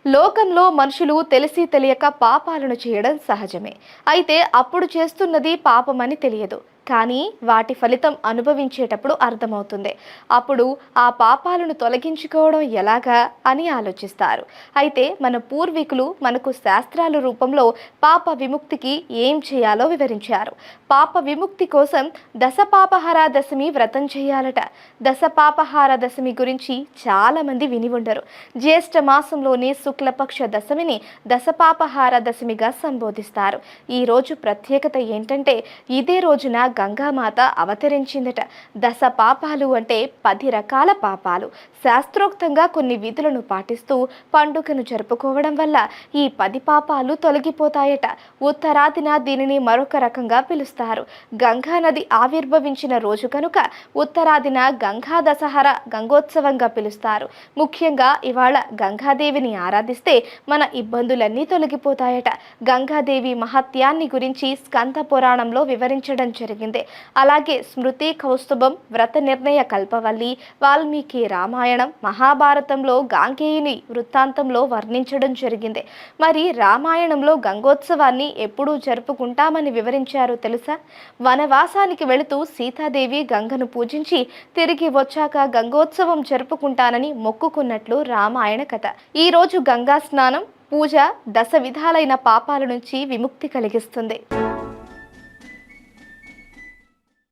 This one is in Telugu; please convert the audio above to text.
లోకంలో మనుషులు తెలిసి తెలియక పాపాలను చేయడం సహజమే. అయితే అప్పుడు చేస్తున్నది పాపమని తెలియదు. కానీ వాటి ఫలితం అనుభవించేటప్పుడు అర్థమవుతుంది. అప్పుడు ఆ పాపాలను తొలగించుకోవడం ఎలాగా అని ఆలోచిస్తారు. అయితే మన పూర్వీకులు మనకు శాస్త్రాల రూపంలో పాప విముక్తికి ఏం చేయాలో వివరించారు. పాప విముక్తి కోసం దశపాపహార దశమి వ్రతం చేయాలట. దశపాపహార దశమి గురించి చాలా మంది విని ఉండరు. జ్యేష్ఠ మాసంలోని శుక్లపక్ష దశమిని దశపాపహార దశమిగా సంబోధిస్తారు. ఈ రోజు ప్రత్యేకత ఏంటంటే ఇదే రోజున గంగామాత అవతరించిందట. దశ పాపాలు అంటే 10 రకాల పాపాలు. శాస్త్రోక్తంగా కొన్ని విధులను పాటిస్తూ పండుగను జరుపుకోవడం వల్ల ఈ 10 పాపాలు తొలగిపోతాయట. ఉత్తరాదిన దీనిని మరొక రకంగా పిలుస్తారు. గంగా నది ఆవిర్భవించిన రోజు కనుక ఉత్తరాదిన గంగా దశహర గంగోత్సవంగా పిలుస్తారు. ముఖ్యంగా ఇవాళ గంగాదేవిని ఆరాధిస్తే మన ఇబ్బందులన్నీ తొలగిపోతాయట. గంగాదేవి మహత్యాన్ని గురించి స్కంద పురాణంలో వివరించడం జరిగింది. అలాగే స్మృతి కౌస్తుభం, వ్రత నిర్ణయ కల్పవల్లి, వాల్మీకి రామాయణం, మహాభారతంలో గాంగేయుని వృత్తాంతంలో వర్ణించడం జరిగింది. మరి రామాయణంలో గంగోత్సవాన్ని ఎప్పుడు జరుపుకుంటామని వివరించారో తెలుసా? వనవాసానికి వెళుతూ సీతాదేవి గంగను పూజించి తిరిగి వచ్చాక గంగోత్సవం జరుపుకుంటానని మొక్కుకున్నట్లు రామాయణ కథ. ఈ రోజు గంగా స్నానం, పూజ దశ విధాలైన పాపాల నుంచి విముక్తి కలిగిస్తుంది.